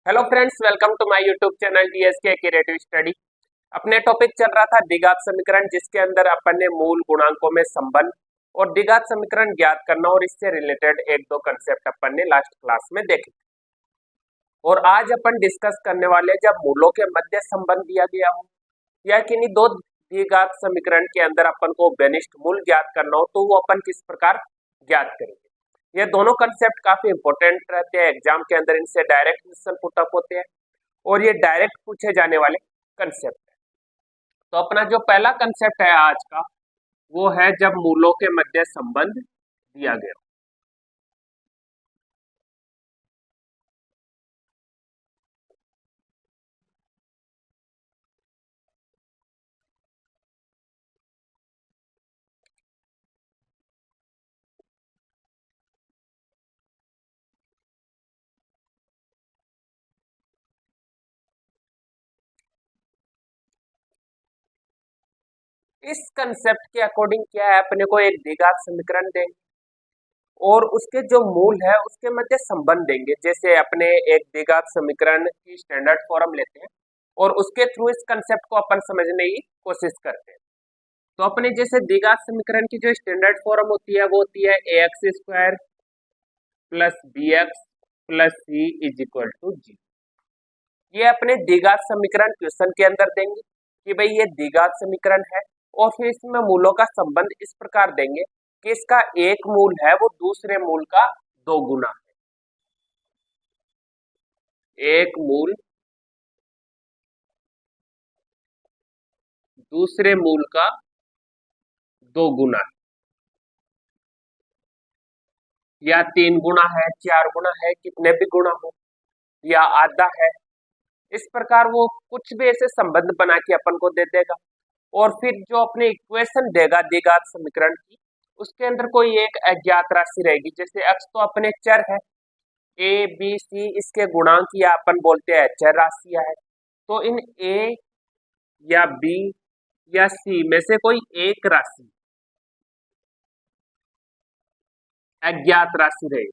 Hello friends, welcome to my YouTube channel DSK creative study. अपने topic चल रहा था द्विघात समीकरण, जिसके अंदर अपन ने मूल गुणांकों में संबंध और द्विघात समीकरण ज्ञात करना और इससे रिलेटेड एक दो कंसेप्ट अपन ने लास्ट क्लास में देखे। और आज अपन डिस्कस करने वाले जब मूलों के मध्य संबंध दिया गया हो या किन्हीं दो द्विघात समीकरण के अंदर अपन को व्यनिष्ठ मूल ज्ञात करना हो तो वो अपन किस प्रकार ज्ञात करेंगे। ये दोनों कंसेप्ट काफी इंपॉर्टेंट रहते हैं एग्जाम के अंदर, इनसे डायरेक्ट क्वेश्चन पुट अप होते हैं और ये डायरेक्ट पूछे जाने वाले कंसेप्ट है। तो अपना जो पहला कंसेप्ट है आज का वो है जब मूलों के मध्य संबंध दिया गया। इस कंसेप्ट के अकॉर्डिंग क्या है, अपने को एक द्विघात समीकरण देंगे और उसके जो मूल है उसके मध्य संबंध देंगे। जैसे अपने एक द्विघात समीकरण की स्टैंडर्ड फॉर्म लेते हैं और उसके थ्रू इस कंसेप्ट को अपन समझने की कोशिश करते हैं। तो अपने जैसे द्विघात समीकरण की जो स्टैंडर्ड फॉर्म होती है वो होती है ax square plus bx plus c is equal to जी। ये अपने द्विघात समीकरण क्वेश्चन के अंदर देंगे कि भाई ये द्विघात समीकरण है और फिर इसमें मूलों का संबंध इस प्रकार देंगे कि इसका एक मूल है वो दूसरे मूल का दो गुना है। एक मूल दूसरे मूल का दो गुना है, या तीन गुना है, चार गुना है, कितने भी गुना हो, या आधा है। इस प्रकार वो कुछ भी ऐसे संबंध बना के अपन को दे देगा और फिर जो अपने इक्वेशन देगा द्विघात समीकरण की उसके अंदर कोई एक अज्ञात राशि रहेगी। जैसे x तो अपने चर है, a b c इसके गुणांक या अपन बोलते हैं चर राशियां है। तो इन a या b या c में से कोई एक राशि अज्ञात राशि रहेगी,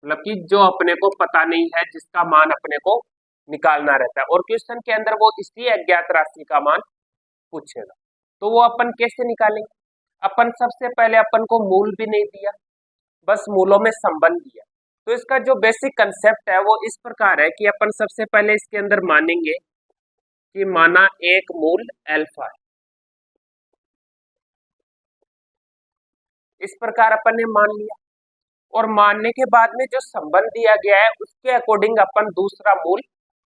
मतलब कि जो अपने को पता नहीं है, जिसका मान अपने को निकालना रहता है और क्वेश्चन के अंदर वो इसी अज्ञात राशि का मान पूछेगा। तो वो अपन कैसे निकालेंगे? अपन सबसे पहले अपन को मूल भी नहीं दिया, बस मूलों में संबंध दिया। तो इसका जो बेसिक कंसेप्ट है वो इस प्रकार है कि अपन सबसे पहले इसके अंदर मानेंगे कि माना एक मूल अल्फा है। इस प्रकार अपन ने मान लिया और मानने के बाद में जो संबंध दिया गया है उसके अकॉर्डिंग अपन दूसरा मूल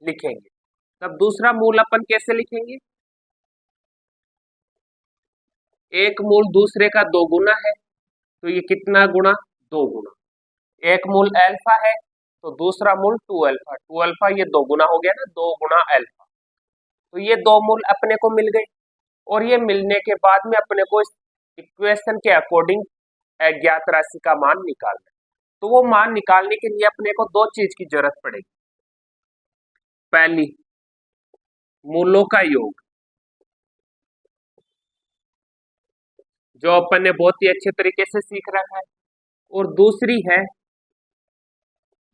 लिखेंगे। तब दूसरा मूल अपन कैसे लिखेंगे? एक मूल दूसरे का दो गुना है, तो ये कितना गुना? दो गुना। एक मूल अल्फा है तो दूसरा मूल टू अल्फा ये दो गुना हो गया ना, दो गुना अल्फा। तो ये दो मूल अपने को मिल गए और ये मिलने के बाद में अपने को इस इक्वेशन के अकॉर्डिंग अज्ञात राशि का मान निकालना है। तो वो मान निकालने के लिए अपने को दो चीज की जरूरत पड़ेगी। पहली, मूलों का योग, जो अपन ने बहुत ही अच्छे तरीके से सीख रखा है, और दूसरी है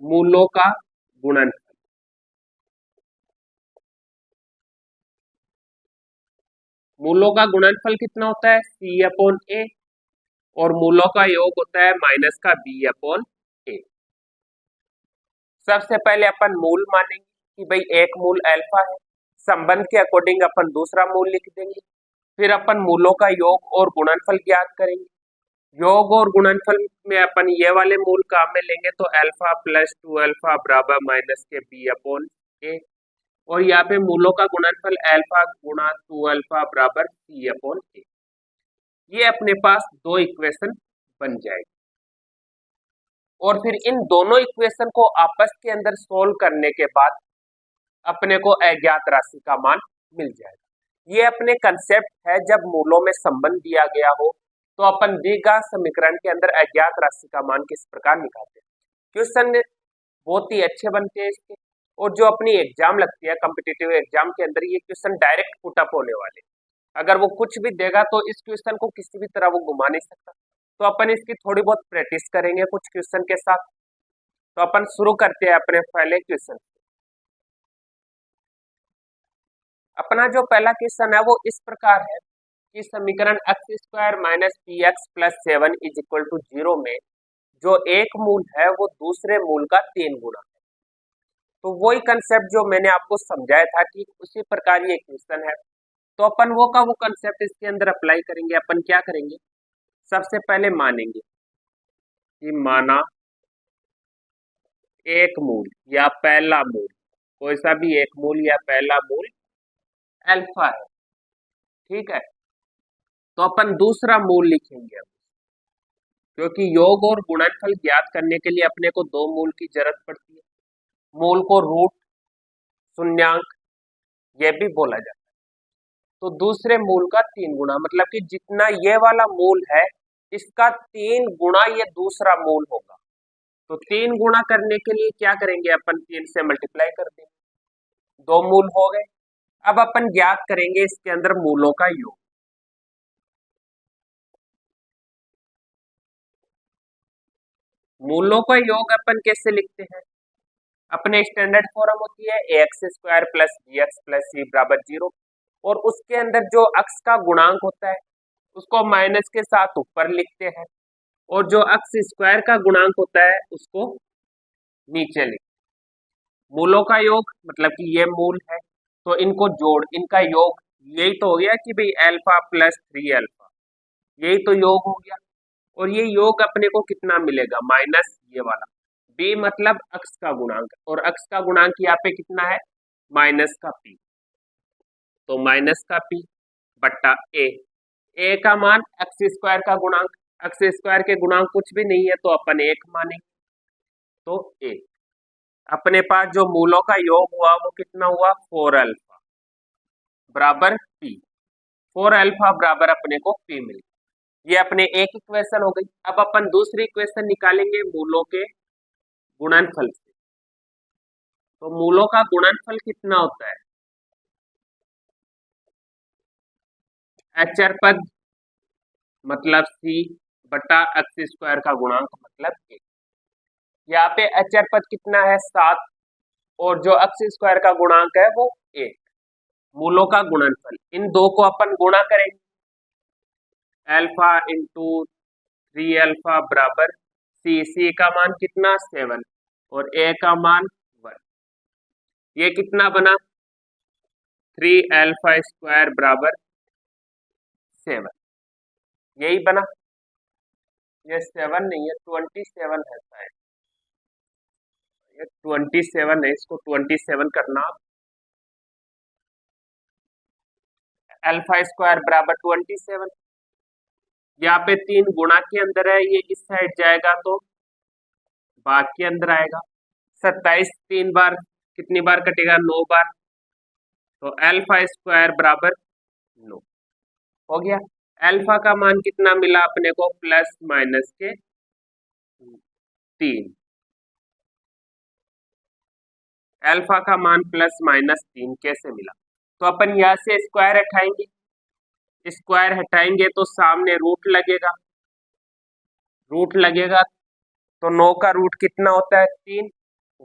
मूलों का गुणनफल। मूलों का गुणनफल कितना होता है? c अपॉन ए, और मूलों का योग होता है माइनस का b अपॉन ए। सबसे पहले अपन मूल मानेंगे कि भाई एक मूल अल्फा है, संबंध के अकॉर्डिंग अपन दूसरा मूल लिख देंगे। फिर अपन मूलों का योग और गुणनफल ज्ञात करेंगे। योग और गुणनफल में अपन ये वाले मूल काम में लेंगे तो अल्फा प्लस टू अल्फा बराबर माइनस के b अपॉन ए, और यहाँ पे मूलों का गुणनफल अल्फा गुणा टू अल्फा बराबर c अपॉन ए। ये अपने पास दो इक्वेशन बन जाएगी और फिर इन दोनों इक्वेशन को आपस के अंदर सोल्व करने के बाद अपने को अज्ञात राशि का मान मिल जाएगा। ये अपने कंसेप्ट है जब मूलों में संबंध दिया गया हो तो अपन द्विघात समीकरण के अंदर अज्ञात राशि का मान किस प्रकार निकालते हैं। क्वेश्चन बहुत ही अच्छे बनते हैं इसके, और जो अपनी एग्जाम लगती है कॉम्पिटिटिव एग्जाम के अंदर ये क्वेश्चन डायरेक्ट पुट अप होने वाले। अगर वो कुछ भी देगा तो इस क्वेश्चन को किसी भी तरह वो घुमा नहीं सकता। तो अपन इसकी थोड़ी बहुत प्रैक्टिस करेंगे कुछ क्वेश्चन के साथ। तो अपन शुरू करते हैं अपने पहले क्वेश्चन। अपना जो पहला क्वेश्चन है वो इस प्रकार है कि समीकरण x square minus p x plus 7 is equal to 0 में जो एक मूल है वो दूसरे मूल का 3 गुना है। तो वही कंसेप्ट जो मैंने आपको समझाया था कि उसी प्रकार ये क्वेश्चन है, तो अपन वो का वो कंसेप्ट इसके अंदर अप्लाई करेंगे। अपन क्या करेंगे, सबसे पहले मानेंगे कि माना एक मूल या पहला मूल, कोई सा भी एक मूल या पहला मूल अल्फा है, ठीक है। तो अपन दूसरा मूल लिखेंगे अब, क्योंकि योग और गुणनफल ज्ञात करने के लिए अपने को दो मूल की जरूरत पड़ती है। मूल को रूट, शून्यांक ये भी बोला जाता है। तो दूसरे मूल का 3 गुना, मतलब कि जितना ये वाला मूल है इसका 3 गुना ये दूसरा मूल होगा। तो 3 गुना करने के लिए क्या करेंगे, अपन 3 से मल्टीप्लाई कर देंगे, 2 मूल हो गए। अब अपन ज्ञात करेंगे इसके अंदर मूलों का योग। मूलों का योग अपन कैसे लिखते हैं, अपने स्टैंडर्ड फॉर्म होती है x square plus b x plus c बराबर 0, और उसके अंदर जो अक्स का गुणांक होता है उसको माइनस के साथ ऊपर लिखते हैं, और जो अक्स स्क्वायर का गुणांक होता है उसको नीचे लिखते हैं। मूलों का योग मतलब कि ये मूल है, तो इनको जोड़, इनका योग यही तो हो गया कि भाई अल्फा प्लस 3 अल्फा, यही तो योग हो गया। और ये योग अपने को कितना मिलेगा, माइनस ये वाला b, मतलब अक्स का गुणांक, और अक्स का गुणांक यहाँ पे कितना है, माइनस का p। तो माइनस का p बट्टा a का मान एक्स स्क्वायर का गुणांक, एक्स स्क्वायर के गुणांक कुछ भी नहीं है तो अपन 1 मानेंगे। तो a, अपने पास जो मूलों का योग हुआ वो कितना हुआ, 4 अल्फा बराबर p, 4 अल्फा बराबर अपने को p मिल गया। ये अपने एक इक्वेशन हो गई। अब अपन दूसरी इक्वेशन निकालेंगे मूलों के गुणनफल से। तो मूलों का गुणनफल कितना होता है, अचर पद मतलब c बटा एक्स स्क्वायर का गुणांक मतलब 1। यहाँ पे अचर पद कितना है 7, और जो एक्स स्क्वायर का गुणांक है वो 1। मूलों का गुणनफल, इन दो को अपन गुणा करेंगे, अल्फा इंटू 3 अल्फा बराबर सी का मान कितना 7 और a का मान 1। ये कितना बना, 3 अल्फा स्क्वायर बराबर 7, यही बना। ये 7 नहीं है, 27 है शायद, ये 27 है, इसको 27 करना। अल्फा स्क्वायर बराबर 27, यहाँ पे 3 गुणा के अंदर है, ये इस साइड जाएगा तो भाग के अंदर आएगा। 27 3 बार कितनी बार कटेगा, 9 बार। तो अल्फा स्क्वायर बराबर 9 हो गया। अल्फा का मान कितना मिला अपने को, प्लस माइनस के 3। अल्फा का मान प्लस माइनस 3 कैसे मिला, तो अपन यहाँ से स्क्वायर हटाएंगे, स्क्वायर हटाएंगे तो सामने रूट लगेगा, रूट लगेगा तो 9 का रूट कितना होता है 3,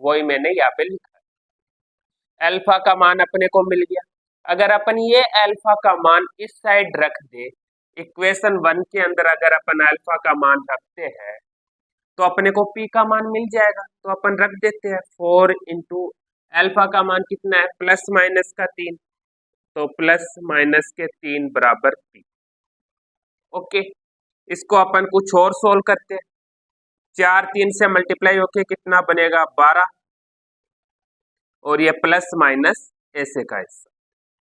वही मैंने यहाँ पे लिखा है। अल्फा का मान अपने को मिल गया। अगर अपन ये अल्फा का मान इस साइड रख दे, इक्वेशन 1 के अंदर अगर अपन अल्फा का मान रखते हैं तो अपने को p का मान मिल जाएगा। तो अपन रख देते हैं 4 इंटू अल्फा का मान कितना है, प्लस माइनस का 3, तो प्लस माइनस के 3 बराबर p। ओके, इसको अपन कुछ और सोल्व करते हैं। 4 3 से मल्टीप्लाई होके कितना बनेगा 12, और ये प्लस माइनस ऐसे का हिस्सा,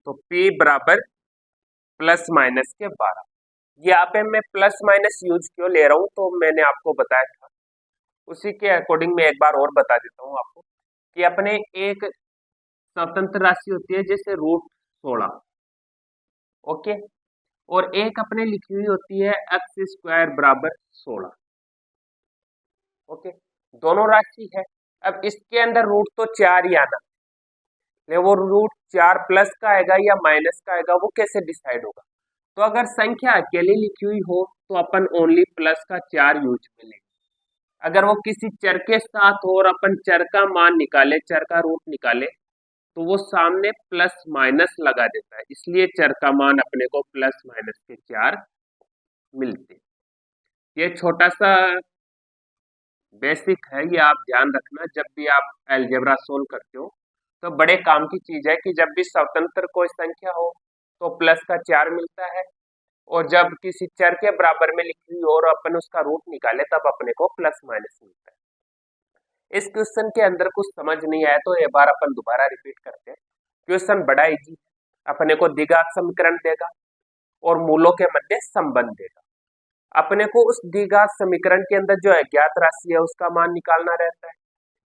तो p बराबर प्लस माइनस के 12। यहाँ पे मैं प्लस माइनस यूज क्यों ले रहा हूँ, तो मैंने आपको बताया था, उसी के अकॉर्डिंग मैं एक बार और बता देता हूँ आपको कि अपने एक स्वतंत्र राशि होती है जैसे √16, ओके, और एक अपने लिखी हुई होती है एक्स स्क्वायर बराबर 16, ओके, दोनों राशि है। अब इसके अंदर रूट तो 4 ही आना, वो √4 प्लस का आएगा या माइनस का आएगा वो कैसे डिसाइड होगा। तो अगर संख्या अकेले लिखी हुई हो तो अपन ओनली प्लस का 4 यूज में लेंगे। अगर वो किसी चर के साथ हो और अपन चर का मान निकाले, चर का रूट निकाले, तो वो सामने प्लस माइनस लगा देता है, इसलिए चर का मान अपने को प्लस माइनस के 4 मिलते। ये छोटा सा बेसिक है, ये आप ध्यान रखना जब भी आप अलजेब्रा सोल्व करते हो। तो बड़े काम की चीज है कि जब भी स्वतंत्र कोई संख्या हो तो प्लस का 4 मिलता है, और जब किसी चर के बराबर में लिखी हुई और अपन उसका रूट निकाले तब अपने को प्लस माइनस मिलता है। इस क्वेश्चन के अंदर कुछ समझ नहीं आया तो एक बार अपन दोबारा रिपीट करते हैं। क्वेश्चन बड़ा इजी, अपने को द्विघात समीकरण देगा और मूलों के मध्य संबंध देगा। अपने को उस द्विघात समीकरण के अंदर जो अज्ञात राशि है उसका मान निकालना रहता है।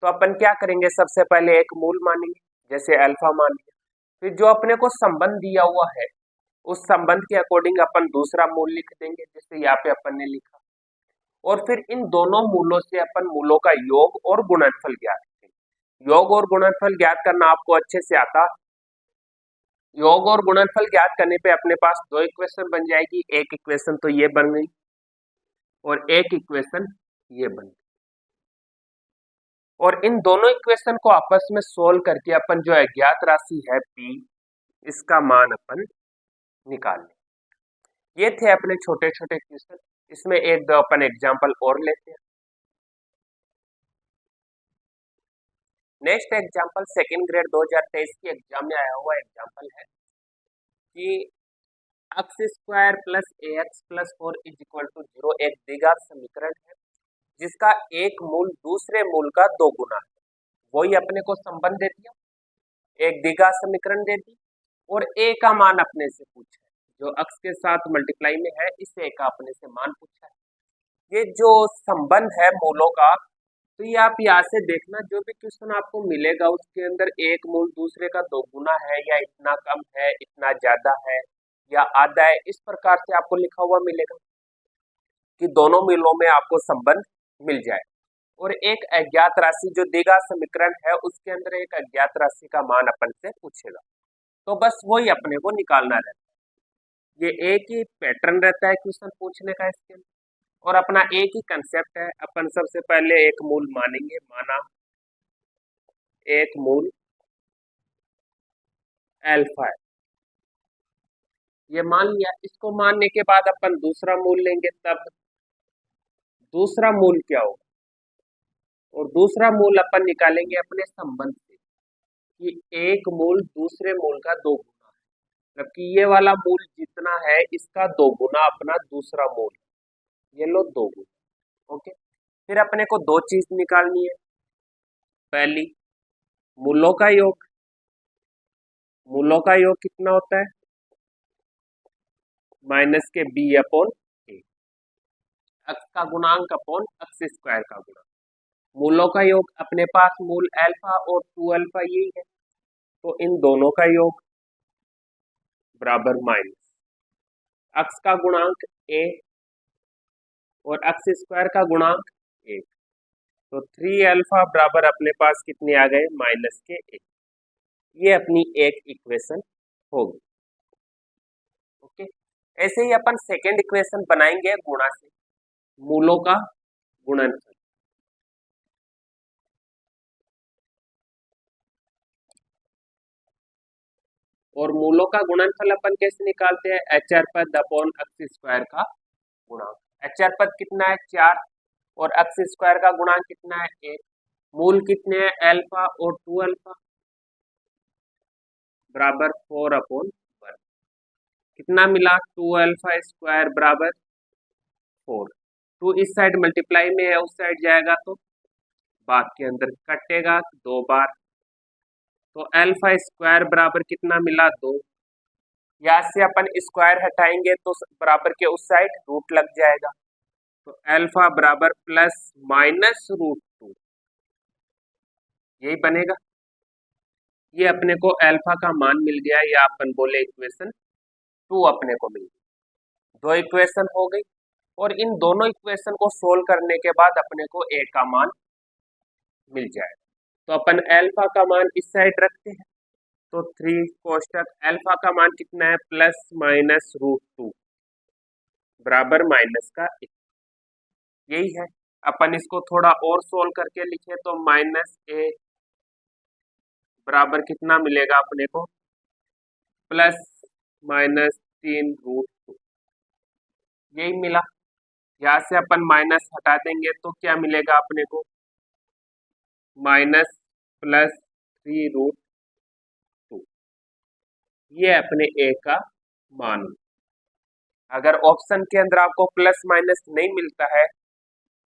तो अपन क्या करेंगे, सबसे पहले एक मूल मानेंगे, जैसे अल्फा मान लिया। फिर जो अपने को संबंध दिया हुआ है उस संबंध के अकॉर्डिंग अपन दूसरा मूल लिख देंगे, जैसे यहाँ पे अपन ने लिखा। और फिर इन दोनों मूलों से अपन मूलों का योग और गुणनफल ज्ञात करेंगे। योग और गुणनफल ज्ञात करना आपको अच्छे से आता। योग और गुणनफल ज्ञात करने पे अपने पास दो इक्वेशन बन जाएगी, एक इक्वेशन तो ये बन गई और एक इक्वेशन ये बन गई। और इन दोनों इक्वेशन को आपस में सोल्व करके अपन जो अज्ञात राशि है P, इसका मान अपन निकाल लें। ये थे अपने छोटे छोटे क्वेश्चन। इसमें एक दो अपन एग्जाम्पल और लेते हैं। नेक्स्ट एग्जाम्पल सेकंड ग्रेड 2023 की एग्जाम में आया हुआ एग्जाम्पल है कि x square plus ax plus 4 is equal to 0 एक द्विघात समीकरण है जिसका एक मूल दूसरे मूल का 2 गुना है। वही अपने को संबंध दे दिया, एक द्विघात समीकरण दे दी और a का मान अपने से पूछा है, जो x के साथ मल्टीप्लाई में है इस a का अपने से मान पूछा है। ये जो संबंध है मूलों का, तो ये आप यहाँ से देखना, जो भी क्वेश्चन आपको मिलेगा उसके अंदर एक मूल दूसरे का 2 गुना है या इतना कम है, इतना ज्यादा है या आधा है, इस प्रकार से आपको लिखा हुआ मिलेगा कि दोनों मूलों में आपको संबंध मिल जाए। और एक अज्ञात राशि जो द्विघात समीकरण है उसके अंदर एक अज्ञात राशि का मान अपन से पूछेगा, तो बस वही अपने को निकालना रहता है। ये एक ही पैटर्न रहता है क्वेश्चन पूछने का इसके अंदर, और अपना एक ही कंसेप्ट है। अपन सबसे पहले एक मूल मानेंगे, माना एक मूल अल्फा है, ये मान लिया। इसको मानने के बाद अपन दूसरा मूल लेंगे, तब दूसरा मूल क्या होगा, और दूसरा मूल अपन निकालेंगे अपने संबंध से कि एक मूल दूसरे मूल का 2 गुना है, मतलब कि ये वाला मूल जितना है इसका 2 गुना अपना दूसरा मूल, ये लो 2 गुना। ओके, फिर अपने को दो चीज निकालनी है। पहली, मूलों का योग। मूलों का योग कितना होता है, माइनस के b अपॉन a, x का गुणांक अपॉन x स्क्वायर का गुणांक। मूलों का योग अपने पास मूल अल्फा और 2 अल्फा यही है, तो इन दोनों का योग बराबर माइनस x का गुणांक a और x स्क्वायर का गुणांक 1, तो 3 अल्फा बराबर अपने पास कितने आ गए, माइनस के 1। ये अपनी एक इक्वेशन होगी। ओके, ऐसे ही अपन सेकेंड इक्वेशन बनाएंगे गुणा से, मूलों का गुणनफल। और मूलों का गुणनफल अपन कैसे निकालते हैं, एचआर पद अपॉन एक्स स्क्वायर का गुणांक। एचआर पद कितना है 4 और एक्स स्क्वायर का गुणांक कितना है 1। मूल कितने हैं अल्फा और 2 अल्फा, बराबर 4 अपॉन 1। कितना मिला, 2 अल्फा स्क्वायर बराबर 4। 2 इस साइड मल्टीप्लाई में है, उस साइड जाएगा तो भाग के अंदर कटेगा 2 बार, तो अल्फा स्क्वायर बराबर कितना मिला 2। यहाँ से अपन स्क्वायर हटाएंगे तो बराबर के उस साइड रूट लग जाएगा, तो अल्फा बराबर प्लस माइनस रूट 2, यही बनेगा। ये अपने को अल्फा का मान मिल गया, या अपन बोले इक्वेशन 2 अपने को मिल गई। दो इक्वेशन हो गई, और इन दोनों इक्वेशन को सोल्व करने के बाद अपने को ए का मान मिल जाएगा। तो अपन अल्फा का मान इस साइड रखते हैं, तो 3 कोष्टक अल्फा का मान कितना है, प्लस माइनस रूट 2 बराबर माइनस का 1, यही है। अपन इसको थोड़ा और सोल्व करके लिखे तो माइनस ए बराबर कितना मिलेगा अपने को, +-3√2, यही मिला। यहाँ से अपन माइनस हटा देंगे तो क्या मिलेगा अपने को, -+3√2, ये अपने ए का मान। अगर ऑप्शन के अंदर आपको प्लस माइनस नहीं मिलता है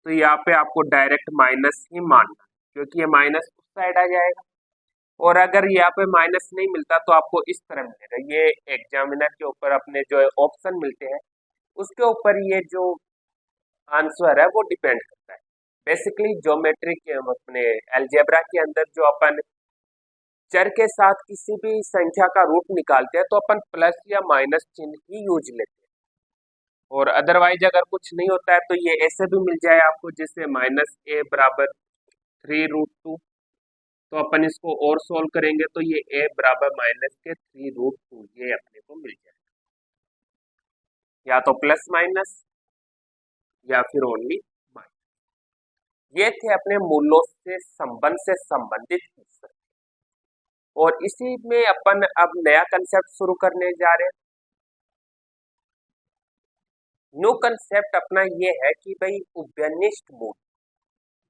तो यहाँ पे आपको डायरेक्ट माइनस ही मानना है, क्योंकि ये माइनस उस साइड आ जाएगा। और अगर यहाँ पे माइनस नहीं मिलता तो आपको इस तरह मिलेगा। ये एग्जामिनर के ऊपर अपने जो ऑप्शन मिलते हैं उसके ऊपर ये जो आंसर है वो डिपेंड करता है। बेसिकली ज्योमेट्री के अपने अलजेब्रा के अंदर जो अपन चर के साथ किसी भी संख्या का रूट निकालते हैं तो अपन प्लस या माइनस चिन्ह ही यूज लेते हैं। और अदरवाइज अगर कुछ नहीं होता है तो ये ऐसे भी मिल जाए आपको, जैसे -a बराबर 3√2, तो अपन इसको और सोल्व करेंगे तो ये a बराबर -3√2 ये अपने को मिल जाएगा। या तो प्लस माइनस या फिर ओनली माइनस। ये थे अपने मूलों से संबंधित हिस्से। और इसी में अपन अब नया कंसेप्ट शुरू करने जा रहे हैं। न्यू कंसेप्ट अपना ये है कि भाई उभयनिष्ठ मूल,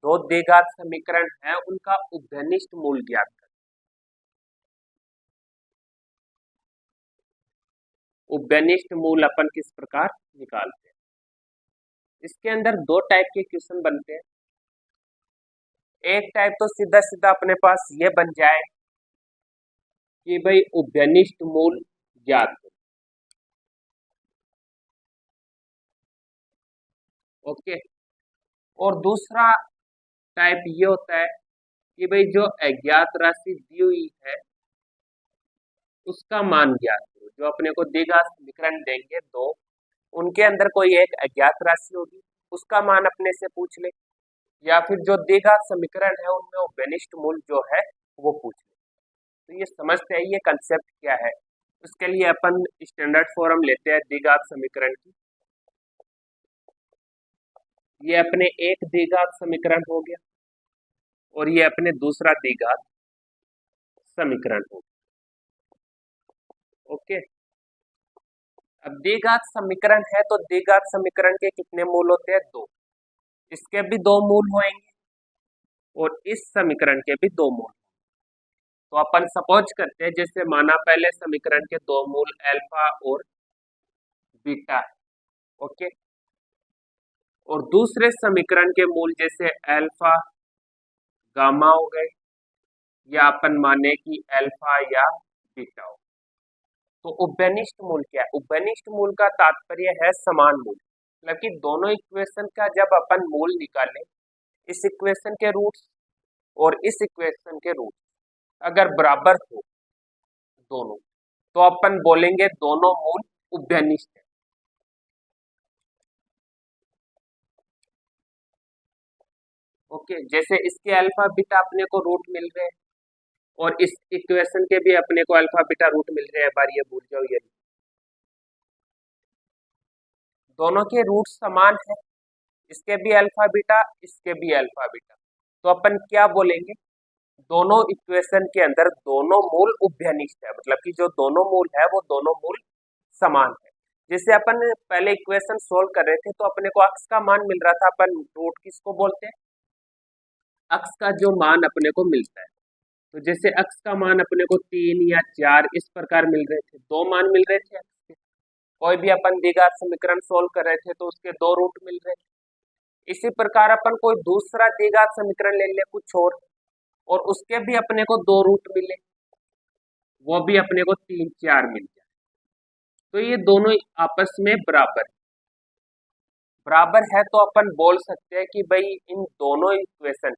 दो द्विघात समीकरण है उनका उभयनिष्ठ मूल ज्ञात करें। उभयनिष्ठ मूल अपन किस प्रकार निकालते हैं, इसके अंदर दो टाइप के क्वेश्चन बनते हैं। एक टाइप तो सीधा सीधा अपने पास ये बन जाए कि भाई उभयनिष्ठ मूल ज्ञात करें। ओके। और दूसरा टाइप ये होता है कि भाई जो अज्ञात राशि दी हुई है उसका मान ज्ञात करो। जो अपने को द्विघात समीकरण देंगे दो, उनके अंदर कोई एक अज्ञात राशि होगी, उसका मान अपने से पूछ ले, या फिर जो द्विघात समीकरण है उनमें उभयनिष्ठ मूल जो है वो पूछ ले। तो ये समझते हैं ये कंसेप्ट क्या है। उसके लिए अपन स्टैंडर्ड फॉर्म लेते हैं द्विघात समीकरण की। ये अपने एक द्विघात समीकरण हो गया और ये अपने दूसरा द्विघात समीकरण हो गया। ओके। अब द्विघात समीकरण है तो द्विघात समीकरण के कितने मूल होते हैं, दो। इसके भी दो मूल होंगे और इस समीकरण के भी दो मूल। तो अपन सपोज करते हैं, जैसे माना पहले समीकरण के दो मूल अल्फा और बीटा, ओके। और दूसरे समीकरण के मूल जैसे अल्फा गामा हो गए, या अपन माने कि अल्फा या बीटा हो। तो उभयनिष्ठ मूल क्या है, उभयनिष्ठ मूल का तात्पर्य है समान मूल। मतलब कि दोनों इक्वेशन का जब अपन मूल निकालें, इस इक्वेशन के रूट्स और इस इक्वेशन के रूट्स अगर बराबर हो दोनों, तो अपन बोलेंगे दोनों मूल उभयनिष्ठ है। ओके। जैसे इसके अल्फा बीटा अपने को रूट मिल रहे हैं और इस इक्वेशन के भी अपने को अल्फा बीटा रूट मिल रहे हैं। बार ये भूल जाओ, ये दोनों के रूट समान है, इसके भी अल्फा बीटा इसके भी अल्फा बीटा। तो अपन क्या बोलेंगे, दोनों इक्वेशन के अंदर दोनों मूल उभयनिष्ठ है, मतलब कि जो दोनों मूल है वो दोनों मूल समान है। जैसे अपन पहले इक्वेशन सोल्व कर रहे थे तो अपने को अक्स का मान मिल रहा था, अपन रूट किसको बोलते हैं, अक्स का जो मान अपने को मिलता है। तो जैसे अक्स का मान अपने को 3 या 4 इस प्रकार मिल रहे थे, दो मान मिल रहे थे अक्स के। कोई भी अपन द्विघात समीकरण सोल्व कर रहे थे तो उसके दो रूट मिल रहे थे। इसी प्रकार अपन कोई दूसरा द्विघात समीकरण ले ले कुछ और उसके भी अपने को दो रूट मिले, वो भी अपने को 3 4 मिल जाए, तो ये दोनों आपस में बराबर है। तो अपन बोल सकते हैं कि भाई इन दोनों इक्वेशन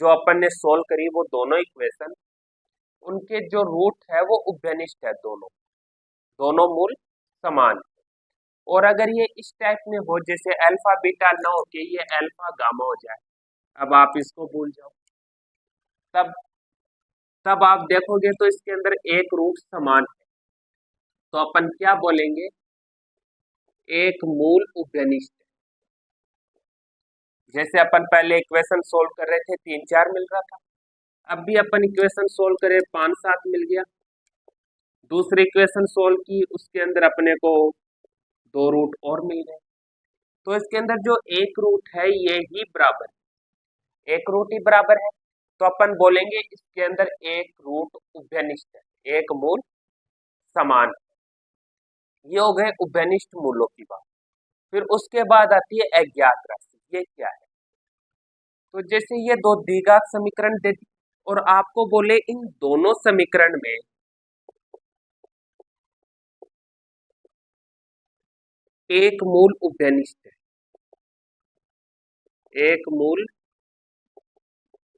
जो अपन ने सोल्व करी, वो दोनों इक्वेशन उनके जो रूट है वो उभयनिष्ठ है, दोनों दोनों मूल समान है। और अगर ये इस टाइप में हो, जैसे अल्फा बीटा ना हो के ये अल्फा गामा हो जाए, अब आप इसको भूल जाओ, तब तब आप देखोगे तो इसके अंदर एक रूट समान है, तो अपन क्या बोलेंगे, एक मूल उभयनिष्ठ है। जैसे अपन पहले इक्वेशन सोल्व कर रहे थे 3 4 मिल रहा था, अब भी अपन इक्वेशन सोल्व करें, 5 7 मिल गया। दूसरी इक्वेशन सोल्व की, उसके अंदर अपने को 2 रूट और मिल गए। तो इसके अंदर जो एक रूट है ये ही बराबर है, एक रूट ही बराबर है, तो अपन बोलेंगे इसके अंदर एक रूट उभयनिष्ठ है, एक मूल समान। ये हो गए उभयनिष्ठ मूलों की बात। फिर उसके बाद आती है अज्ञात राशि। ये क्या है? तो जैसे ये दो द्विघात समीकरण दे दी और आपको बोले इन दोनों समीकरण में एक मूल उभयनिष्ठ है, एक मूल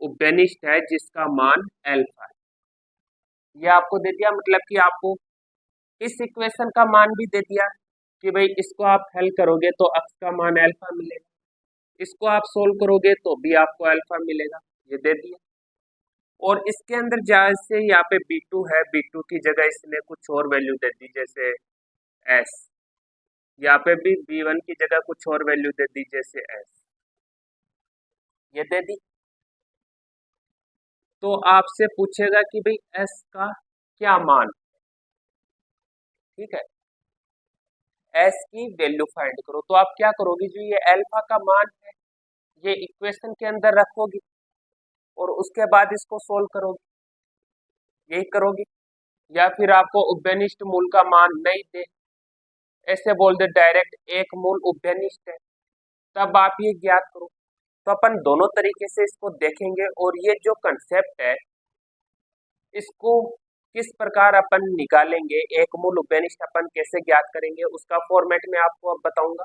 उभयनिष्ठ है जिसका मान अल्फा है। ये आपको दे दिया, मतलब कि आपको इस इक्वेशन का मान भी दे दिया कि भाई इसको आप हल करोगे तो x का मान अल्फा मिलेगा, इसको आप सोल्व करोगे तो भी आपको अल्फा मिलेगा, ये दे दिया। और इसके अंदर जैसे यहाँ पे b2 है, b2 की जगह इसने कुछ और वैल्यू दे दी, जैसे s। यहाँ पे भी b1 की जगह कुछ और वैल्यू दे दी, जैसे s, ये दे दी। तो आपसे पूछेगा कि भाई s का क्या मान, ठीक है, s की वैल्यू फाइंड करो। तो आप क्या करोगे, जो ये अल्फा का मान है ये इक्वेशन के अंदर रखोगे और उसके बाद इसको सोल्व करोगे, यही करोगे। या फिर आपको उभयनिष्ठ मूल का मान नहीं दे, ऐसे बोल दे डायरेक्ट एक मूल उभयनिष्ठ है, तब आप ये ज्ञात करो। तो अपन दोनों तरीके से इसको देखेंगे और ये जो कंसेप्ट है इसको किस प्रकार अपन निकालेंगे, एक मूल उभयनिष्ठ अपन कैसे ज्ञात करेंगे, उसका फॉर्मेट में आपको अब बताऊंगा।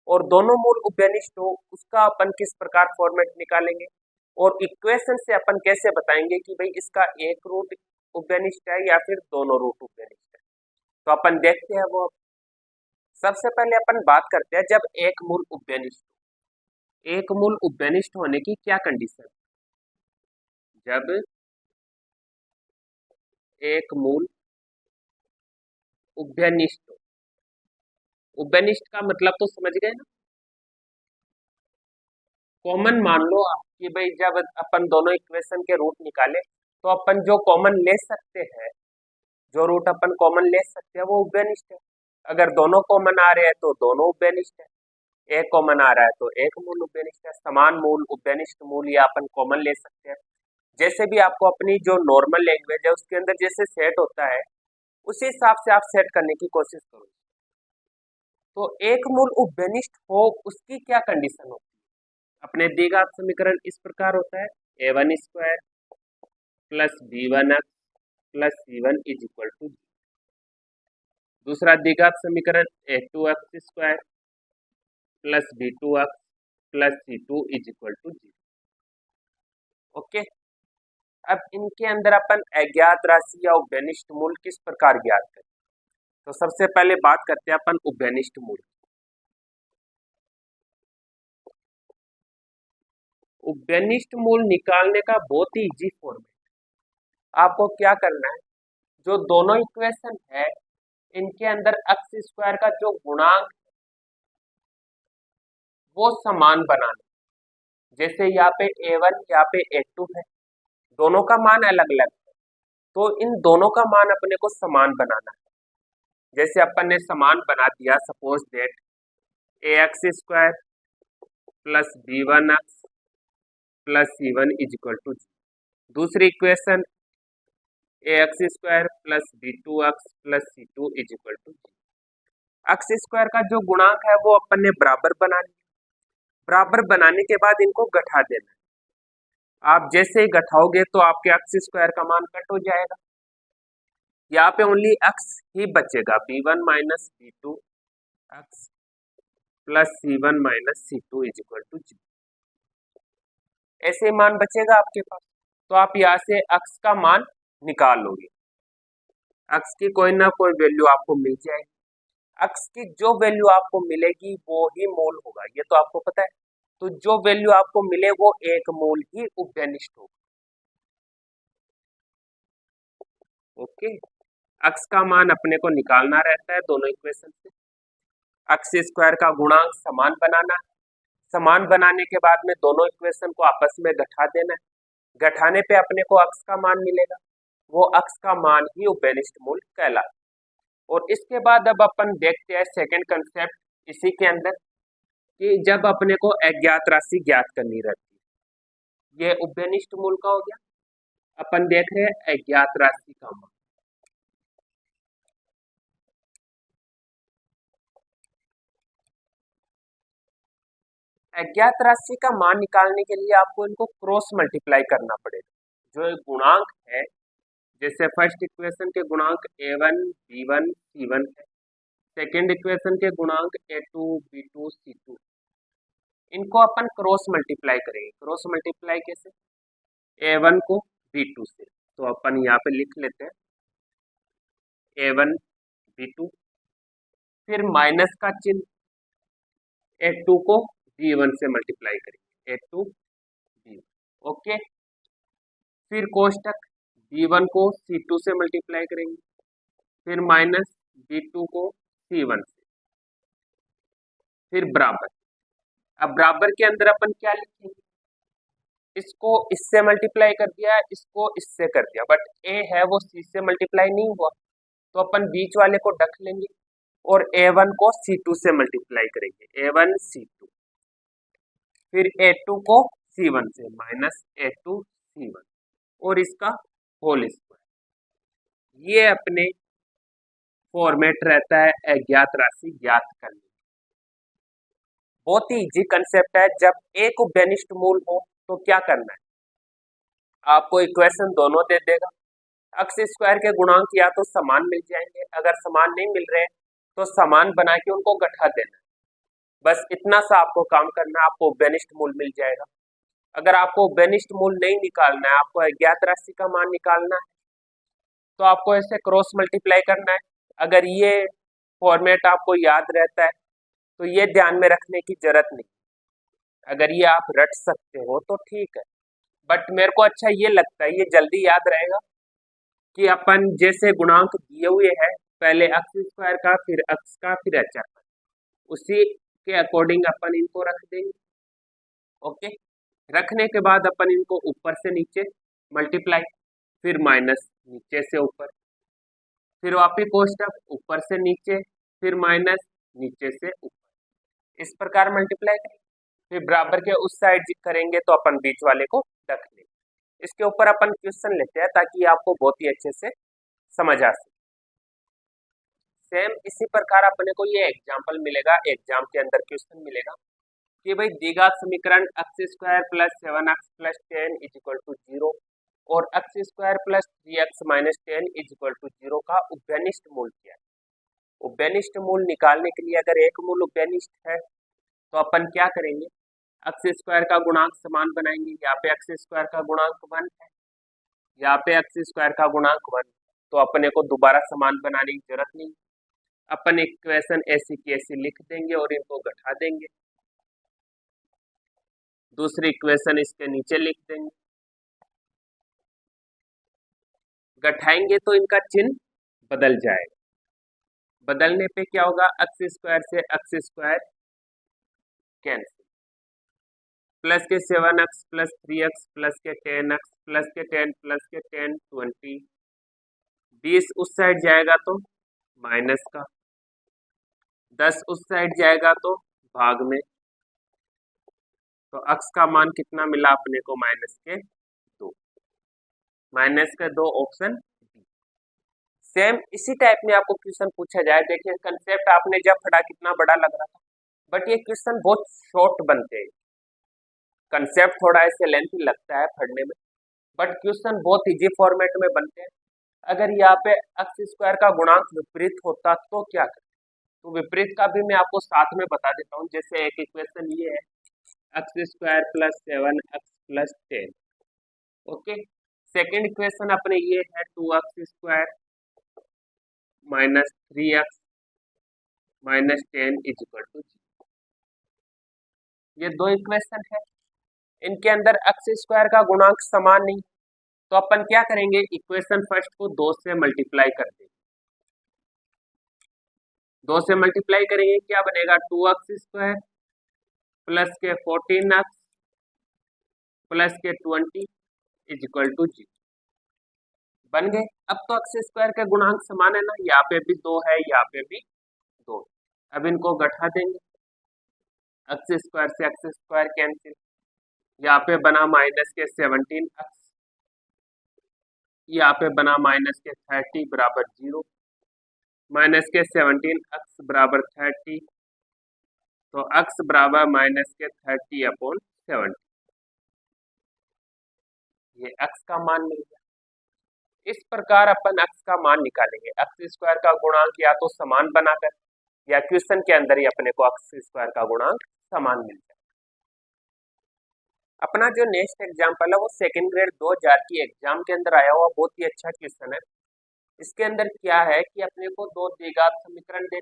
और दोनों मूल उभयनिष्ठ हो उसका अपन किस प्रकार फॉर्मेट निकालेंगे, और इक्वेशन से अपन कैसे बताएंगे कि भाई इसका एक रूट उभयनिष्ठ है या फिर दोनों रूट उभयनिष्ठ है। तो अपन देखते हैं वो। अब सबसे पहले अपन बात करते हैं, जब एक मूल उभयनिष्ठ, एक मूल उभयनिष्ठ होने की क्या कंडीशन है। जब एक मूल उभयनिष्ठ, उभयनिष्ठ का मतलब तो समझ गए ना, कॉमन मान लो आप कि भाई जब अपन दोनों इक्वेशन के रूट निकाले तो अपन जो कॉमन ले सकते हैं, जो रूट अपन कॉमन ले सकते हैं वो उभयनिष्ठ है। अगर दोनों कॉमन आ रहे हैं तो दोनों उभयनिष्ठ है, एक कॉमन आ रहा है तो एक मूल उभयनिष्ठ है। समान मूल, उभयनिष्ठ मूल, या अपन कॉमन ले सकते हैं। जैसे भी आपको अपनी जो नॉर्मल लैंग्वेज है उसके अंदर जैसे सेट होता है उसी हिसाब से आप सेट करने की कोशिश करो। तो एक मूल उभयनिष्ठ हो उसकी क्या कंडीशन होती है। अपने द्विघात समीकरण इस प्रकार होता है, a1 square plus b1x plus c1 is equal to. दूसरा द्विघात समीकरण a2x square plus b2x plus c2 is equal to 0। Okay, अब इनके अंदर अपन अज्ञात राशि या उभयनिष्ठ मूल किस प्रकार ज्ञात करें। तो सबसे पहले बात करते हैं अपन उभयनिष्ठ मूल। उभयनिष्ठ मूल निकालने का बहुत ही इजी फॉर्मेट। आपको क्या करना है, जो दोनों इक्वेशन है इनके अंदर x स्क्वायर का जो गुणांक वो समान बनाना। जैसे यहाँ पे a1 यहाँ पे a2 है, दोनों का मान अलग अलग है, तो इन दोनों का मान अपने को समान बनाना है। जैसे अपन ने समान बना दिया, suppose that ax square plus b1x plus c1 is equal to. दूसरी equation ax square plus b2x plus c2 is equal to. x square का जो गुणांक है वो अपन ने बराबर बना लिया। बराबर बनाने के बाद इनको घटा देना है। आप जैसे ही घटाओगे तो आपके x स्क्वायर का मान कट हो जाएगा, यहाँ पे ओनली x ही बचेगा, b1 minus b2 x plus c1 minus c2 is equal to 0। ऐसे मान बचेगा आपके पास, तो आप यहाँ से x का मान निकाल लोगे। x की कोई ना कोई वैल्यू आपको मिल जाएगी, x की जो वैल्यू आपको मिलेगी वो ही मूल होगा, ये तो आपको पता है। तो जो वैल्यू आपको मिले वो एक मूल ही उभयनिष्ठ होगा। ओके, x का मान अपने को निकालना रहता है दोनों इक्वेशन से। x स्क्वायर का गुणांक समान बनाना है, समान बनाने के बाद में दोनों इक्वेशन को आपस में घटा देना है। घटाने पे अपने को अक्स का मान मिलेगा, वो अक्स का मान ही उभयनिष्ठ मूल कहलाता है। और इसके बाद अब अपन देखते हैं सेकंड कंसेप्ट इसी के अंदर, कि जब अपने को अज्ञात राशि ज्ञात करनी रहती है, ये उभयनिष्ठ मूल का हो गया। अपन देख रहे हैं अज्ञात राशि का मान। अज्ञात राशि का मान निकालने के लिए आपको इनको क्रॉस मल्टीप्लाई करना पड़ेगा। जो एक गुणांक है, जैसे फर्स्ट इक्वेशन के गुणांक a1 b1 c1 है, सेकेंड इक्वेशन के गुणांक a2 b2 c2, इनको अपन क्रॉस मल्टीप्लाई करेंगे। क्रॉस मल्टीप्लाई कैसे? a1 को b2 से, तो अपन यहाँ पे लिख लेते हैं a1 b2, फिर माइनस का चिन्ह, a2 को b1 से मल्टीप्लाई करेंगे, a2 b1, ओके। फिर कोष्टक b1 को c2 से मल्टीप्लाई करेंगे, फिर माइनस b2 को c1 से, फिर बराबर। अब बराबर के अंदर अपन क्या लिखेंगे? इसको इससे मल्टीप्लाई कर दिया, इसको इससे कर दिया, बट a है वो c से मल्टीप्लाई नहीं हुआ, तो अपन बीच वाले को रख लेंगे और a1 को c2 से मल्टीप्लाई करेंगे, a1 c2, फिर a2 को c1 से, माइनस a2 c1, और इसका होल स्क्वायर। ये अपने फॉर्मेट रहता है अज्ञात राशि ज्ञात करने। बहुत ही इजी कंसेप्ट है। जब एक उभयनिष्ठ मूल हो तो क्या करना है, आपको इक्वेशन दोनों दे देगा, अक्स स्क्वायर के गुणांक या तो समान मिल जाएंगे, अगर समान नहीं मिल रहे तो समान बना के उनको घटा देना है। बस इतना सा आपको काम करना है, आपको उभयनिष्ठ मूल मिल जाएगा। अगर आपको उभयनिष्ठ मूल नहीं निकालना है, आपको अज्ञात राशि का मान निकालना है, तो आपको ऐसे क्रॉस मल्टीप्लाई करना है। अगर ये फॉर्मेट आपको याद रहता है तो ये ध्यान में रखने की जरूरत नहीं, अगर ये आप रट सकते हो तो ठीक है, बट मेरे को अच्छा ये लगता है, ये जल्दी याद रहेगा कि अपन जैसे गुणांक दिए हुए हैं, पहले अक्स स्क्वायर का, फिर अक्स का, फिर एचआर का, उसी के अकॉर्डिंग अपन इनको रख देंगे, ओके। रखने के बाद अपन इनको ऊपर से नीचे मल्टीप्लाई, फिर माइनस नीचे से ऊपर, फिर वापिस कोष्टक ऊपर से नीचे, फिर माइनस नीचे से ऊपर, इस प्रकार मल्टीप्लाई करेंगे। फिर बराबर के उस साइड करेंगे तो अपन बीच वाले को रख लेंगे। इसके ऊपर अपन क्वेश्चन लेते हैं ताकि आपको बहुत ही अच्छे से समझ आ सके। सेम इसी प्रकार अपने को ये एग्जाम्पल मिलेगा, एग्जाम के अंदर क्वेश्चन मिलेगा कि भाई दिगा समीकरण x square plus 7x plus 10 is equal to 0 और x square plus 3x minus 10 is equal to 0 का उभयनिष्ठ मूल क्या है। उभयनिष्ठ मूल निकालने के लिए अगर एक मूल उभयनिष्ठ है तो अपन क्या करेंगे, एक्स स्क्वायर का गुणांक समान बनाएंगे। यहाँ पे एक्स स्क्वायर का गुणांक 1 है, यहाँ पे एक्स स्क्वायर का गुणांक 1, तो अपने को दोबारा समान बनाने की जरूरत नहीं। अपन इक्वेशन ऐसी की ऐसी लिख देंगे और इनको घटा देंगे, दूसरी इक्वेशन इसके नीचे लिख देंगे, घटाएंगे तो इनका चिन्ह बदल जाएगा। बदलने पे क्या होगा, एक्स स्क्वायर से एक्स स्क्वायर कैंसिल, प्लस के 7x प्लस 3x प्लस के 10x प्लस के 10 प्लस के 10 20, 20 उस साइड जाएगा तो माइनस का, 10 उस साइड जाएगा तो भाग में, तो x का मान कितना मिला अपने को, माइनस के 2, माइनस के 2 ऑप्शन बी। सेम इसी टाइप में आपको क्वेश्चन पूछा जाए। देखिए कंसेप्ट आपने जब पढ़ा कितना बड़ा लग रहा था, बट ये क्वेश्चन बहुत शॉर्ट बनते हैं। कंसेप्ट थोड़ा ऐसे लेंथी लगता है पढ़ने में, बट क्वेश्चन बहुत इजी फॉर्मेट में बनते हैं। अगर यहाँ पे एक्स स्क्वायर का गुणांक विपरीत होता तो क्या करें, तो विपरीत का भी मैं आपको साथ में बता देता हूँ। जैसे एक इक्वेशन ये है, x square plus 7x plus 10, okay. Second equation अपने ये है 2x square minus 3x minus 10 is equal to 0। ये दो इक्वेशन है, इनके अंदर एक्स स्क्वायर का गुणांक समान नहीं, तो अपन क्या करेंगे, इक्वेशन फर्स्ट को 2 से मल्टीप्लाई कर देंगे। 2 से मल्टीप्लाई करेंगे क्या बनेगा, 2x स्क्वायर प्लस के 14x प्लस के 20 इज इक्वल टू 0 बन गए। अब तो एक्स स्क्वायर के गुणांक समान है ना, यहाँ पे भी 2 है, यहाँ पे भी 2। अब इनको घटा देंगे, एक्स स्क्वायर से एक्स स्क्वायर कैंसिल, यहाँ पे बना माइनस के 17x, यहाँ पे बना माइनस के 30 बराबर 0, माइनस के 17x बराबर 30, तो x बराबर माइनस के 30/70, ये x का मान मिल गया। इस प्रकार अपन x का मान निकालेंगे। एक्स स्क्वायर का गुणांक या तो समान बनाकर, या क्वेश्चन के अंदर ही अपने को एक्स स्क्वायर का गुणांक समान मिल जाए। अपना जो नेक्स्ट एग्जाम्पल है वो सेकंड ग्रेड 2000 की एग्जाम के अंदर आया हुआ बहुत ही अच्छा क्वेश्चन है। इसके अंदर क्या है कि अपने को दो द्विघात समीकरण दे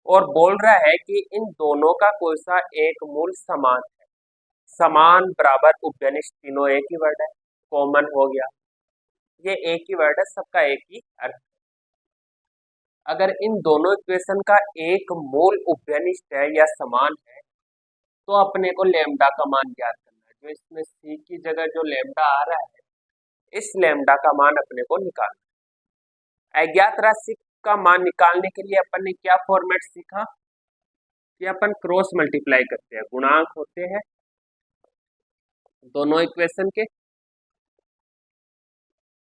और बोल रहा है कि इन दोनों का कोई सा एक मूल समान है। समान बराबर उभयनिष्ठ, तीनों एक ही वर्ड है, कॉमन हो गया, ये एक ही वर्ड है, सबका एक ही अर्थ। अगर इन दोनों इक्वेशन का एक मूल उभयनिष्ठ है या समान है तो अपने को लैम्डा का मान ज्ञात करना है। जो इसमें सी की जगह जो लैम्डा आ रहा है, इस लैम्डा का मान अपने को निकालना है। अज्ञात राशि का मान निकालने के लिए अपन ने क्या फॉर्मेट सीखा कि अपन क्रॉस मल्टीप्लाई करते हैं। गुणांक होते हैं दोनों इक्वेशन के,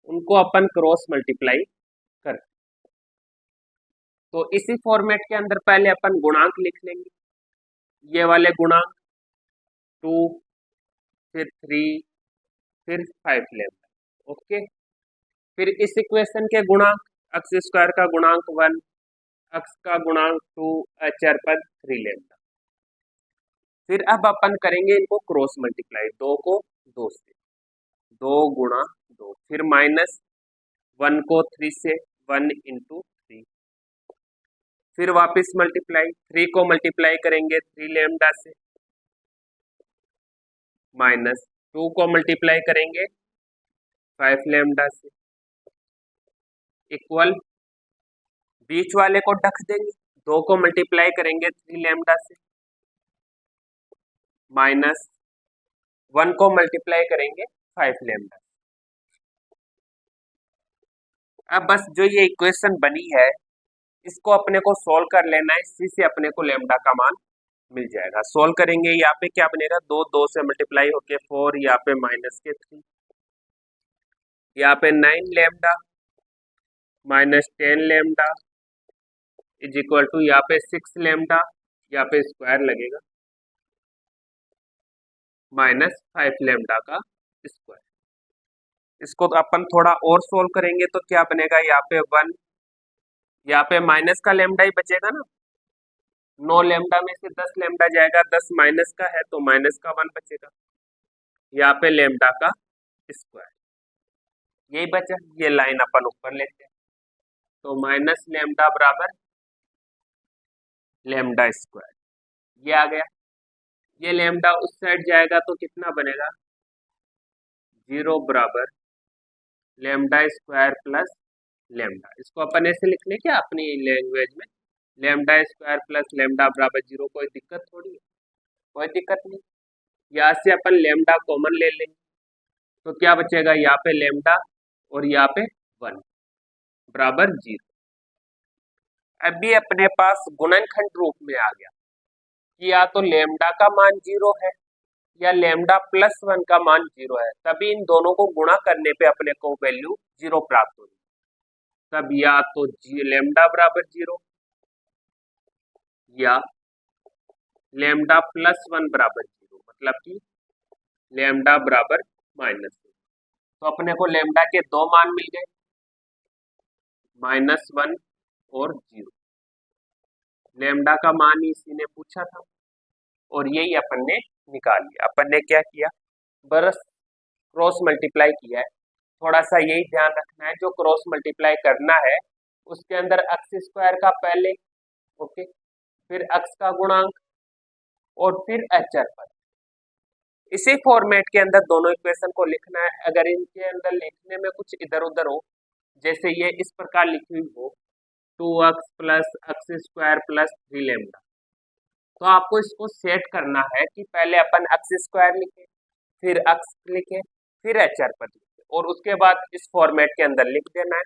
उनको अपन क्रॉस मल्टीप्लाई करते हैं। तो इसी फॉर्मेट के अंदर पहले अपन गुणांक लिख लेंगे, ये वाले गुणांक 2, फिर 3, फिर 5 लैम्डा, ओके। फिर इस इक्वेशन के गुणांक, एक्स स्क्वायर का गुणांक 1, एक्स का गुणांक 2, अचर पद 3 लैम्डा। फिर अब अपन करेंगे इनको क्रॉस मल्टीप्लाई, 2 को 2 से, 2 गुणा 2, फिर माइनस 1 को 3 से, 1 इंटू 3, फिर वापस मल्टीप्लाई, 3 को मल्टीप्लाई करेंगे 3 लैम्डा से, माइनस 2 को मल्टीप्लाई करेंगे 5 लैम्डा से, इक्वल बीच वाले को ढक देंगे, 2 को मल्टीप्लाई करेंगे 3 लैम्डा से, माइनस 1 को मल्टीप्लाई करेंगे 5 लैम्डा। अब बस जो ये इक्वेशन बनी है इसको अपने को सोल्व कर लेना है, इसी से अपने को लैम्डा का मान मिल जाएगा। सोल्व करेंगे, यहाँ पे क्या बनेगा, 2 2 से मल्टीप्लाई होके 4, यहाँ पे माइनस के 3, यहाँ पे 9 lambda minus 10 lambda is equal to, यहाँ पे 6 लैम्डा, यहाँ पे स्क्वायर लगेगा, माइनस 5 लैम्डा का स्क्वायर। इसको तो अपन थोड़ा और सोल्व करेंगे तो क्या बनेगा, यहाँ पे 1, यहाँ पे माइनस का लैम्डा ही बचेगा ना, 9 लैम्डा में से 10 लैम्डा जाएगा, 10 माइनस का है तो माइनस का 1 बचेगा, यहाँ पे लैम्डा का स्क्वायर, यही बचा। ये लाइन अपन ऊपर लेते हैं, तो माइनस लैम्डा बराबर लैम्डा स्क्वायर, ये आ गया। ये लैम्डा उस साइड जाएगा तो कितना बनेगा, 0 बराबर लैम्डा स्क्वायर प्लस लैम्डा। इसको अपन ऐसे लिख लें क्या अपनी लैंग्वेज में, लैम्डा स्क्वायर प्लस लैम्डा बराबर 0, कोई दिक्कत थोड़ी है, कोई दिक्कत नहीं। यहाँ से अपन लैम्डा कॉमन ले लेंगे तो क्या बचेगा, यहाँ पे लैम्डा और यहाँ पे 1 बराबर 0। अभी अपने पास गुणनखंड रूप में आ गया कि या तो लैम्डा का मान 0 है या लैम्डा प्लस 1 का मान 0 है, तभी इन दोनों को गुणा करने पे अपने को वैल्यू 0 प्राप्त होगी। तब या तो लैम्डा बराबर 0 या लैम्डा प्लस 1 बराबर 0, मतलब कि लैम्डा बराबर -1। तो अपने को लैम्डा के दो मान मिल गए, -1 और 0। लैम्डा का मान ही इसी ने पूछा था और यही अपन ने निकाल लिया। अपन ने क्या किया, बस क्रॉस मल्टीप्लाई किया है। थोड़ा सा यही ध्यान रखना है, जो क्रॉस मल्टीप्लाई करना है उसके अंदर एक्स स्क्वायर का पहले, ओके, फिर एक्स का गुणांक और फिर अचर पद, इसी फॉर्मेट के अंदर दोनों इक्वेशन को लिखना है। अगर इनके अंदर लिखने में कुछ इधर उधर हो, जैसे ये इस प्रकार लिखी हुई हो 2x plus x square plus 3 lambda, तो आपको इसको सेट करना है कि पहले अपन एक्स स्क्वायर लिखे, फिर एक्स लिखे, फिर एच आर पद और उसके बाद इस फॉर्मेट के अंदर लिख देना है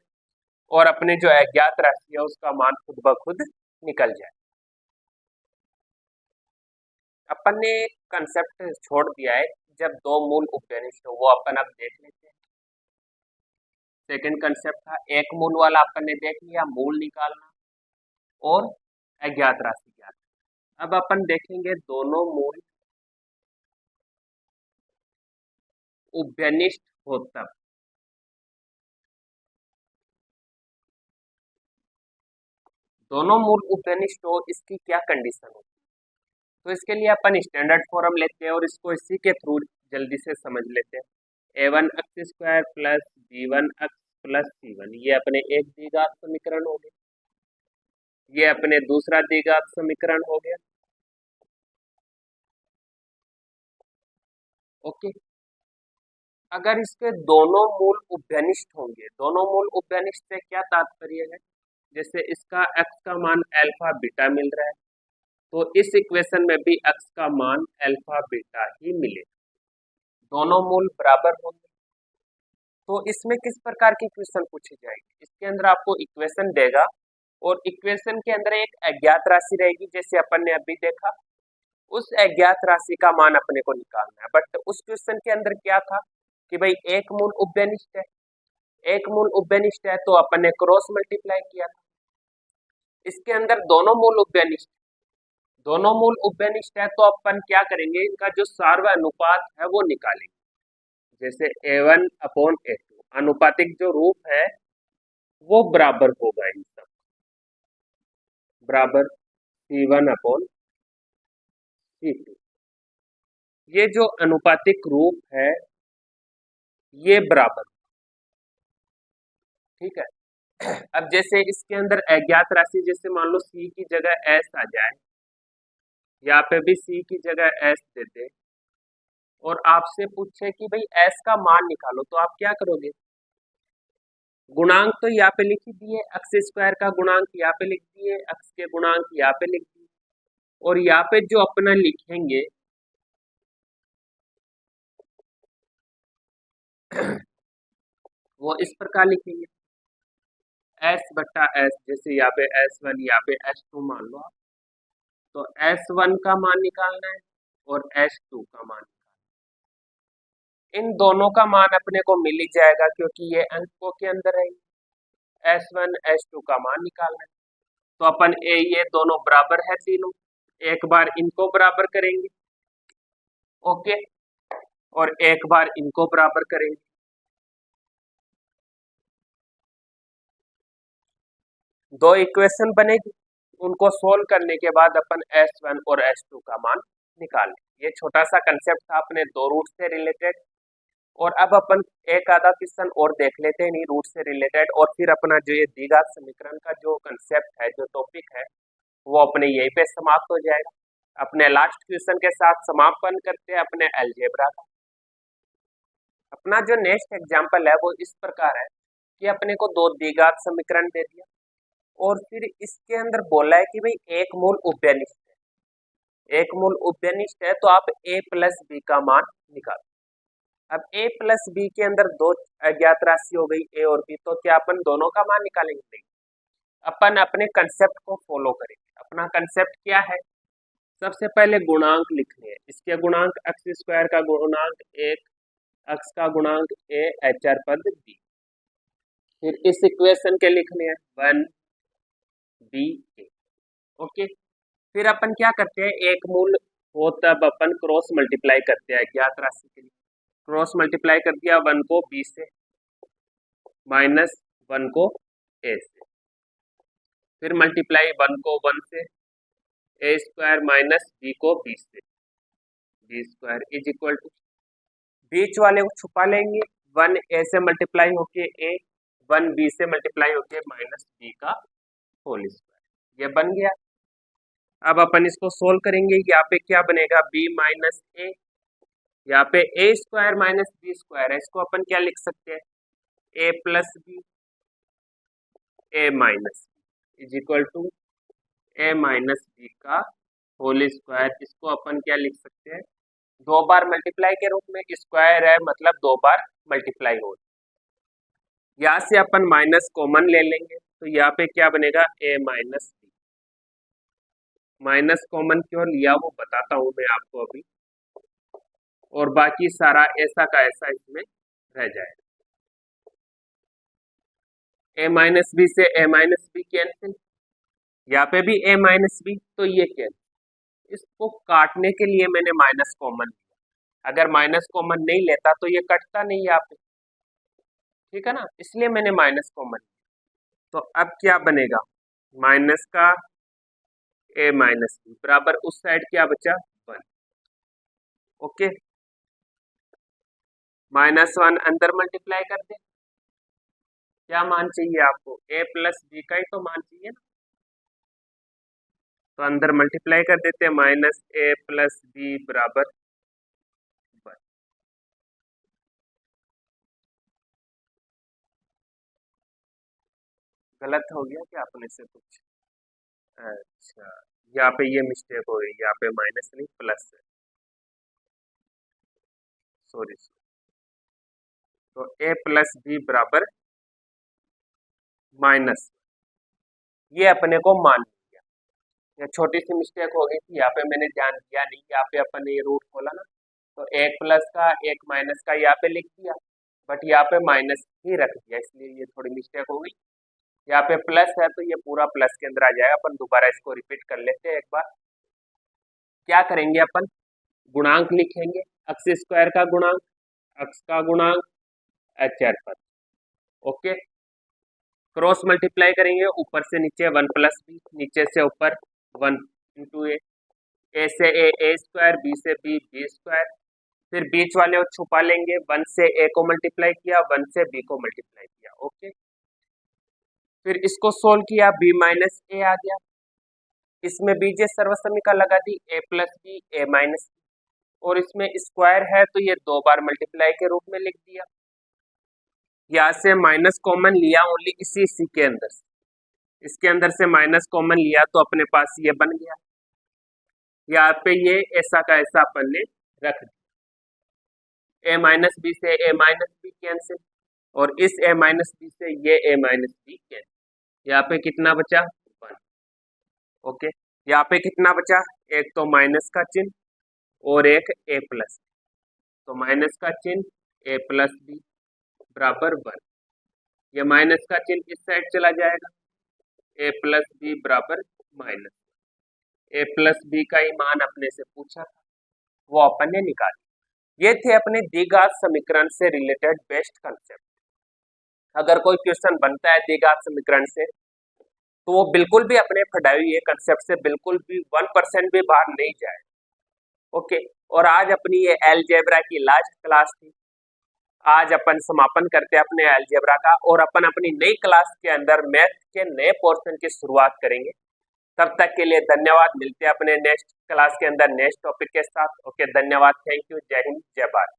और अपने जो अज्ञात राशि है उसका मान खुद ब खुद निकल जाए। अपन ने कंसेप्ट छोड़ दिया है जब दो मूल उपनिष्ठ हो, वो अपन अब देख लेते हैं। सेकंड कंसेप्ट था एक मूल वाला, अपन ने देख लिया, मूल निकालना और अज्ञात राशि ज्ञात। अब अपन देखेंगे दोनों मूल उभयनिष्ठ हो तब। दोनों मूल उभयनिष्ठ हो इसकी क्या कंडीशन होती है, तो इसके लिए अपन स्टैंडर्ड फॉर्म लेते हैं और इसको इसी के थ्रू जल्दी से समझ लेते हैं। a1 अक्स स्क्वायर प्लस b1 अक्स प्लस c1, ये अपने एक द्विघात समीकरण हो गया, ये अपने दूसरा द्विघात समीकरण हो गया। ओके, अगर इसके दोनों मूल उभयनिष्ठ होंगे, दोनों मूल उभयनिष्ठ से क्या तात्पर्य है, जैसे इसका x का मान अल्फा बीटा मिल रहा है तो इस इक्वेशन में भी x का मान अल्फा बीटा ही मिलेगा, दोनों मूल बराबर होंगे। तो इसमें किस प्रकार की इक्वेशन पूछी जाएगी, इसके अंदर आपको इक्वेशन देगा और इक्वेशन के अंदर एक अज्ञात राशि रहेगी, जैसे अपन ने अभी देखा, उस अज्ञात राशि का मान अपने को निकालना है। बट उस क्वेश्चन के अंदर क्या था कि भाई एक मूल उभयनिष्ठ है, एक मूल उभयनिष्ठ है तो अपन ने क्रॉस मल्टीप्लाई किया था। इसके अंदर दोनों मूल उभयनिष्ठ, दोनों मूल उभयनिष्ठ है तो अपन क्या करेंगे, इनका जो सार्वधातुक अनुपात है वो निकालेंगे। जैसे a1 अपॉन a2, अनुपातिक जो रूप है वो बराबर होगा, इन सब बराबर c1 अपॉन c2। ये जो अनुपातिक रूप है ये बराबर, ठीक है। अब जैसे इसके अंदर अज्ञात राशि, जैसे मान लो c की जगह s आ जाए, यहाँ पे भी c की जगह s दे दे और आपसे पूछे कि भाई s का मान निकालो, तो आप क्या करोगे, गुणांक तो यहाँ पे लिख ही दिए, अक्स स्क्वायर का गुणांक यहाँ पे लिख दिए, अक्स के गुणांक यहाँ पे लिख दिए और यहाँ पे जो अपना लिखेंगे वो इस प्रकार लिखेंगे s बट्टा s, जैसे यहाँ पे s1 यहाँ पे s2 मान लो आप, तो s1 का मान निकालना है और s2 का मान निकालना है। इन दोनों का मान अपने को मिल ही जाएगा क्योंकि ये अंकों के अंदर है, s1 s2 का मान निकालना है। तो अपन ये दोनों बराबर है तीनों, एक बार इनको बराबर करेंगे, ओके, और एक बार इनको बराबर करेंगे। दो इक्वेशन बनेगी, उनको सोल्व करने के बाद अपन s1 और s2 का मान निकाल लें। ये छोटा सा कंसेप्ट था अपने दो रूट से रिलेटेड, और अब अपन एक आधा क्वेश्चन और देख लेते हैं रूट से रिलेटेड, और फिर अपना जो ये द्विघात समीकरण का जो कंसेप्ट है, जो टॉपिक है, वो अपने यहीं पे समाप्त हो जाएगा। अपने लास्ट क्वेश्चन के साथ समापन करते हैं अपने अलजेब्रा का। अपना जो नेक्स्ट एग्जाम्पल है वो इस प्रकार है कि अपने को दो द्विघात समीकरण दे दिया और फिर इसके अंदर बोला है कि भाई एक मूल उभयनिष्ठ है, एक मूल उभयनिष्ठ है तो आप a प्लस बी का मान निकालो। अब a प्लस बी के अंदर दो अज्ञात राशि हो गई a और b, तो क्या अपन दोनों का मान निकालेंगे? नहीं, अपन अपने कंसेप्ट को फॉलो करेंगे। अपना कंसेप्ट क्या है, सबसे पहले गुणांक लिखने हैं, इसके गुणांक एक्स स्क्वायर का गुणांक एक, एक्स का गुणांक a, HR पद b। फिर इस इक्वेशन के लिखने हैं 1 b a, ओके। फिर अपन क्या करते हैं, एक मूल हो तब अपन क्रॉस मल्टीप्लाई करते हैं अज्ञात राशि के लिए। क्रॉस मल्टीप्लाई कर दिया 1 को b से माइनस 1 को a से, फिर मल्टीप्लाई 1 को 1 से, a स्क्वायर माइनस b को b से, b square is equal to, बीच वाले को छुपा लेंगे, 1 a से मल्टीप्लाई होके a, 1 b से मल्टीप्लाई होके माइनस b का होल स्क्वायर, ये बन गया। अब अपन इसको सोल्व करेंगे, यहाँ पे क्या बनेगा, b माइनस a, यहाँ पे a square minus b square है, इसको अपन क्या लिख सकते हैं, a plus b, a minus b is equal to a minus b का होल स्क्वायर, इसको अपन क्या लिख सकते हैं, दो बार मल्टीप्लाई के रूप में, स्क्वायर है मतलब दो बार मल्टीप्लाई हो। यहाँ से अपन माइनस कॉमन ले लेंगे तो यहाँ पे क्या बनेगा, ए माइनस बी। माइनस कॉमन क्यों लिया वो बताता हूं मैं आपको अभी, और बाकी सारा ऐसा का ऐसा इसमें रह जाएगा। ए माइनस बी से ए माइनस बी कैंसिल, यहाँ पे भी ए माइनस बी, तो ये कैंसिल। इसको काटने के लिए मैंने माइनस कॉमन लिया, अगर माइनस कॉमन नहीं लेता तो ये कटता नहीं यहाँ पे, ठीक है ना, इसलिए मैंने माइनस कॉमन लिया। तो अब क्या बनेगा, माइनस का ए माइनस बी बराबर उस साइड क्या बचा, 1। ओके, -1 अंदर मल्टीप्लाई कर दे, क्या मान चाहिए आपको, ए प्लस बी का ही तो मान चाहिए ना, तो अंदर मल्टीप्लाई कर देते हैं, माइनस ए प्लस बी बराबर 1। गलत हो गया क्या अपने से कुछ, अच्छा यहाँ पे ये मिस्टेक हो गई, यहाँ पे माइनस नहीं प्लस है, सॉरी। तो ए प्लस बी बराबर -, ये अपने को मान लिया। ये छोटी सी मिस्टेक हो गई थी, यहाँ पे मैंने ध्यान दिया नहीं, यहाँ पे अपन ने ये रूट खोला ना, तो एक प्लस का एक माइनस का यहाँ पे लिख दिया, बट यहाँ पे माइनस ही रख दिया, इसलिए ये थोड़ी मिस्टेक हो गई। यहाँ पे प्लस है तो ये पूरा प्लस के अंदर आ जाएगा। अपन दोबारा इसको रिपीट कर लेते हैं एक बार। क्या करेंगे अपन, गुणांक लिखेंगे, अक्स स्क्वायर का गुणांक, अक्स का गुणांक, एचआर पर। ओके, क्रॉस मल्टीप्लाई करेंगे, ऊपर से नीचे 1 प्लस बी, नीचे से ऊपर 1 इंटू ए से ए स्क्वायर, बी से बी स्क्वायर, फिर बीच वाले को छुपा लेंगे, 1 से ए को मल्टीप्लाई किया, 1 से बी को मल्टीप्लाई किया। ओके, फिर इसको सोल्व किया, बी माइनस ए आ गया, इसमें बीजे सर्वसमीका लगा दी, ए प्लस बी ए माइनस बी, और इसमें स्क्वायर है तो ये दो बार मल्टीप्लाई के रूप में लिख दिया। यहाँ से माइनस कॉमन लिया ओनली इसी के अंदर से, इसके अंदर से माइनस कॉमन लिया तो अपने पास ये बन गया। यहाँ पे ये ऐसा का ऐसा अपन ने रख दिया, ए माइनस बी से ए माइनस बी कैंसिल, और इस ए माइनस बी से ये ए माइनस बी कैंसिल। यहाँ पे कितना बचा, 1। ओके, यहाँ पे कितना बचा, एक तो माइनस का चिन्ह और एक ए प्लस, तो माइनस का चिन्ह ए प्लस बी बराबर 1, ये माइनस का चिन्ह इस साइड चला जाएगा, ए प्लस बी बराबर माइनस, ए प्लस बी का ही मान अपने से पूछा था, वो अपन ने निकाला। ये थे अपने द्विघात समीकरण से रिलेटेड बेस्ट कंसेप्ट। अगर कोई क्वेश्चन बनता है द्विघात समीकरण से, तो वो बिल्कुल भी अपने पढ़ाए हुए कंसेप्ट से बिल्कुल भी 1% भी बाहर नहीं जाए। ओके, और आज अपनी ये अलजेब्रा की लास्ट क्लास थी। आज अपन समापन करते हैं अपने अलजेब्रा का, और अपन अपनी नई क्लास के अंदर मैथ के नए पोर्शन की शुरुआत करेंगे। तब तक के लिए धन्यवाद, मिलते हैं अपने नेक्स्ट क्लास के अंदर नेक्स्ट टॉपिक के साथ। ओके, धन्यवाद, थैंक यू, जय हिंद, जय भारत।